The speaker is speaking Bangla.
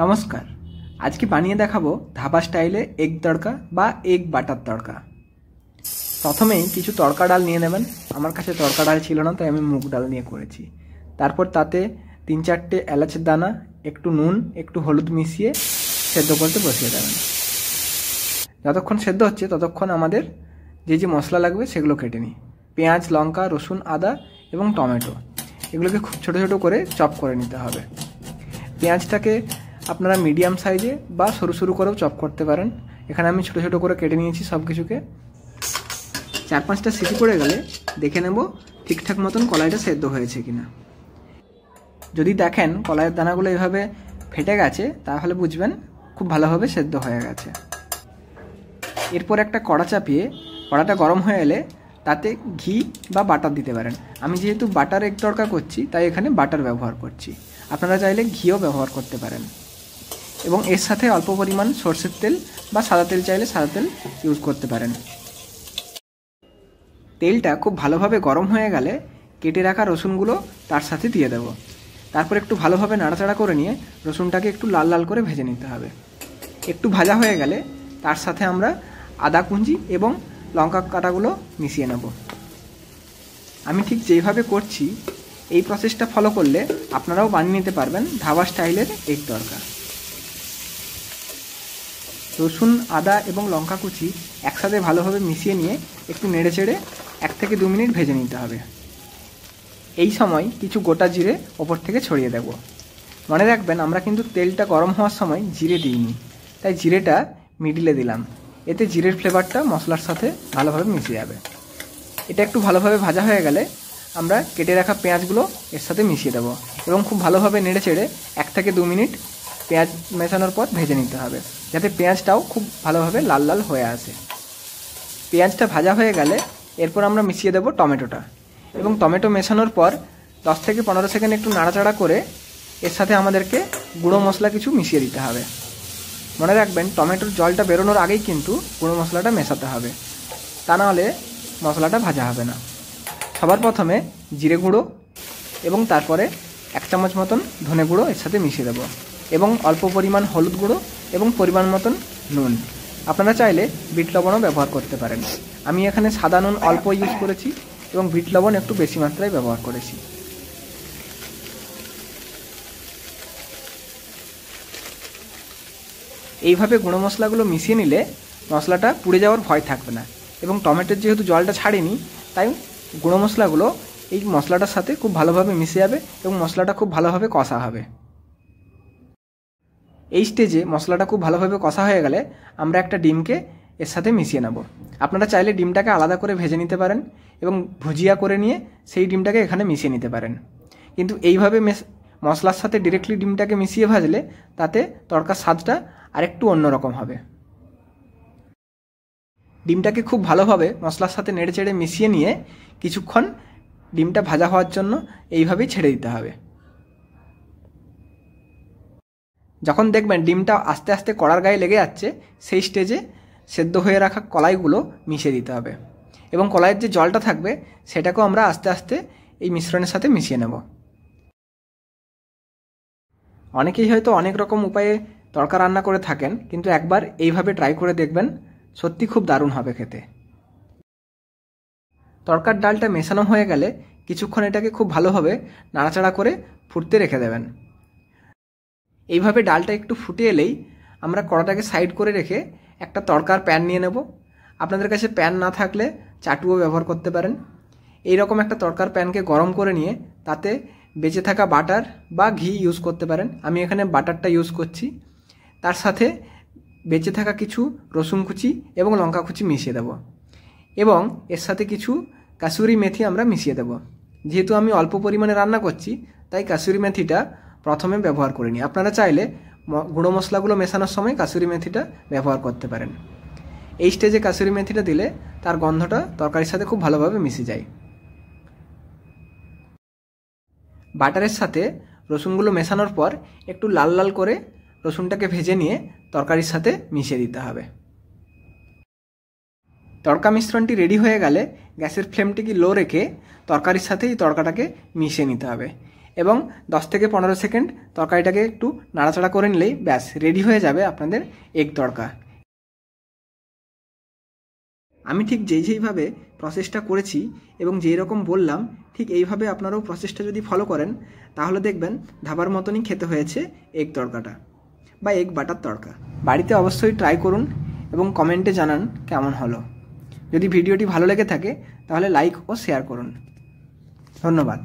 নমস্কার। আজকে বানিয়ে দেখাবো ধাবা স্টাইলে এগ তড়কা বা এগ বাটার তড়কা। প্রথমেই কিছু তড়কা ডাল নিয়ে নেবেন। আমার কাছে তড়কা ডাল ছিল না, তাই আমি মুগ ডাল নিয়ে করেছি। তারপর তাতে 3-4টে এলাচের দানা, একটু নুন, একটু হলুদ মিশিয়ে সেদ্ধ করতে বসিয়ে দেবেন। যতক্ষণ সেদ্ধ হচ্ছে ততক্ষণ আমাদের যে মশলা লাগবে সেগুলো কেটে নিই। পেঁয়াজ, লঙ্কা, রসুন, আদা এবং টমেটো এগুলোকে খুব ছোটো ছোটো করে চপ করে নিতে হবে। পেঁয়াজটাকে আপনারা মিডিয়াম সাইজে বা সরু সরু করেও চপ করতে পারেন। এখানে আমি ছোটো ছোটো করে কেটে নিয়েছি সব কিছুকে। 4-5টা সিটি পড়ে গেলে দেখে নেব ঠিকঠাক মতন কলাইটা সেদ্ধ হয়েছে কিনা। যদি দেখেন কলাইয়ের দানাগুলো এভাবে ফেটে গেছে, তাহলে বুঝবেন খুব ভালোভাবে সেদ্ধ হয়ে গেছে। এরপর একটা কড়া চাপিয়ে কড়াটা গরম হয়ে এলে তাতে ঘি বা বাটার দিতে পারেন। আমি যেহেতু বাটার এগ তড়কা করছি, তাই এখানে বাটার ব্যবহার করছি। আপনারা চাইলে ঘিও ব্যবহার করতে পারেন। এবং এর সাথে অল্প পরিমাণ সরষের তেল বা সাদা তেল চাইলে সাদা তেল ইউজ করতে পারেন। তেলটা খুব ভালোভাবে গরম হয়ে গেলে কেটে রাখা রসুনগুলো তার সাথে দিয়ে দেব। তারপর একটু ভালোভাবে নাড়াচাড়া করে নিয়ে রসুনটাকে একটু লাল লাল করে ভেজে নিতে হবে। একটু ভাজা হয়ে গেলে তার সাথে আমরা আদা কুঁচি এবং লঙ্কা কাটাগুলো মিশিয়ে নেব। আমি ঠিক যেইভাবে করছি এই প্রসেসটা ফলো করলে আপনারাও বানিয়ে নিতে পারবেন ধাবা স্টাইলের এগ তড়কা। রসুন, আদা এবং লঙ্কা কুচি একসাথে ভালোভাবে মিশিয়ে নিয়ে একটু নেড়ে চেড়ে 1 থেকে 2 মিনিট ভেজে নিতে হবে। এই সময় কিছু গোটা জিরে ওপর থেকে ছড়িয়ে দেব। মনে রাখবেন আমরা কিন্তু তেলটা গরম হওয়ার সময় জিরে দিইনি, তাই জিরেটা মিডিলে দিলাম। এতে জিরের ফ্লেভারটা মশলার সাথে ভালোভাবে মিশে যাবে। এটা একটু ভালোভাবে ভাজা হয়ে গেলে আমরা কেটে রাখা পেঁয়াজগুলো এর সাথে মিশিয়ে দেবো এবং খুব ভালোভাবে নেড়ে চেড়ে 1 থেকে 2 মিনিট পেঁয়াজ মেশানোর পর ভেজে নিতে হবে, যাতে পেঁয়াজটাও খুব ভালোভাবে লাল লাল হয়ে আসে। পেঁয়াজটা ভাজা হয়ে গেলে এরপর আমরা মিশিয়ে দেবো টমেটোটা এবং টমেটো মেশানোর পর 10 থেকে 15 সেকেন্ড একটু নাড়াচাড়া করে এর সাথে আমাদেরকে গুঁড়ো মশলা কিছু মিশিয়ে দিতে হবে। মনে রাখবেন টমেটোর জলটা বেরোনোর আগেই কিন্তু গুঁড়ো মশলাটা মেশাতে হবে, তা নাহলে মশলাটা ভাজা হবে না। সবার প্রথমে জিরে গুঁড়ো এবং তারপরে 1 চামচ মতন ধনে গুঁড়ো এর সাথে মিশিয়ে দেবো এবং অল্প পরিমাণ হলুদ গুঁড়ো এবং পরিমাণ মতন নুন। আপনারা চাইলে বিট লবণও ব্যবহার করতে পারেন। আমি এখানে সাদা নুন অল্প ইউজ করেছি এবং বিট লবণ একটু বেশি মাত্রায় ব্যবহার করেছি। এইভাবে গুঁড়ো মশলাগুলো মিশিয়ে নিলে মশলাটা পুড়ে যাওয়ার ভয় থাকবে না এবং টমেটোর যেহেতু জলটা ছাড়েনি, তাই গুঁড়ো মশলাগুলো এই মশলাটার সাথে খুব ভালোভাবে মিশে যাবে এবং মশলাটা খুব ভালোভাবে কষা হবে। এই স্টেজে মশলাটা খুব ভালোভাবে কষা হয়ে গেলে আমরা একটা ডিমকে এর সাথে মিশিয়ে নেব। আপনারা চাইলে ডিমটাকে আলাদা করে ভেজে নিতে পারেন এবং ভুজিয়া করে নিয়ে সেই ডিমটাকে এখানে মিশিয়ে নিতে পারেন। কিন্তু এইভাবে মশলার সাথে ডিরেক্টলি ডিমটাকে মিশিয়ে ভাজলে তাতে তড়কার স্বাদটা আরেকটু অন্যরকম হবে। ডিমটাকে খুব ভালোভাবে মশলার সাথে নেড়ে চেড়ে মিশিয়ে নিয়ে কিছুক্ষণ ডিমটা ভাজা হওয়ার জন্য এইভাবেই ছেড়ে দিতে হবে। যখন দেখবেন ডিমটা আস্তে আস্তে কড়ার গায়ে লেগে যাচ্ছে, সেই স্টেজে সেদ্ধ হয়ে রাখা কলাইগুলো মিশিয়ে দিতে হবে এবং কলাইয়ের যে জলটা থাকবে সেটাকেও আমরা আস্তে আস্তে এই মিশ্রণের সাথে মিশিয়ে নেব। অনেকেই হয়তো অনেক রকম উপায়ে তড়কা রান্না করে থাকেন, কিন্তু একবার এইভাবে ট্রাই করে দেখবেন, সত্যি খুব দারুণ হবে খেতে। তড়কার ডালটা মেশানো হয়ে গেলে কিছুক্ষণ এটাকে খুব ভালোভাবে নাড়াচাড়া করে ফুটতে রেখে দেবেন। এইভাবে ডালটা একটু ফুটে এলেই আমরা কড়াটাকে সাইড করে রেখে একটা তড়কার প্যান নিয়ে নেব। আপনাদের কাছে প্যান না থাকলে চাটুও ব্যবহার করতে পারেন। এই রকম একটা তড়কার প্যানকে গরম করে নিয়ে তাতে বেঁচে থাকা বাটার বা ঘি ইউজ করতে পারেন। আমি এখানে বাটারটা ইউজ করছি। তার সাথে বেঁচে থাকা কিছু রসুন কুচি এবং লঙ্কা কুচি মিশিয়ে দেব এবং এর সাথে কিছু কাসুরি মেথি আমরা মিশিয়ে দেব। যেহেতু আমি অল্প পরিমাণে রান্না করছি, তাই কাসুরি মেথিটা প্রথমে ব্যবহার করিনি। আপনারা চাইলে গুঁড়ো মশলাগুলো মেশানোর সময় কাসুরি মেথিটা ব্যবহার করতে পারেন। এই স্টেজে কাসুরি মেথিটা দিলে তার গন্ধটা তরকারির সাথে খুব ভালোভাবে মিশে যায়। বাটারের সাথে রসুনগুলো মেশানোর পর একটু লাল লাল করে রসুনটাকে ভেজে নিয়ে তরকারির সাথে মিশিয়ে দিতে হবে। তড়কা মিশ্রণটি রেডি হয়ে গেলে গ্যাসের ফ্লেমটিকে লো রেখে তরকারির সাথে এই তড়কাটাকে মিশিয়ে নিতে হবে এবং 10 থেকে 15 সেকেন্ড তরকারিটাকে একটু নাড়াচাড়া করে নিলেই ব্যাস রেডি হয়ে যাবে আপনাদের এগ তড়কা। আমি ঠিক যেইভাবে প্রসেসটা করেছি এবং যেই রকম বললাম ঠিক এইভাবে আপনারাও প্রসেসটা যদি ফলো করেন তাহলে দেখবেন ধাবার মতনই খেতে হয়েছে এগ তড়কাটা বা এগ বাটার তড়কা। বাড়িতে অবশ্যই ট্রাই করুন এবং কমেন্টে জানান কেমন হলো। যদি ভিডিওটি ভালো লেগে থাকে তাহলে লাইক ও শেয়ার করুন। ধন্যবাদ।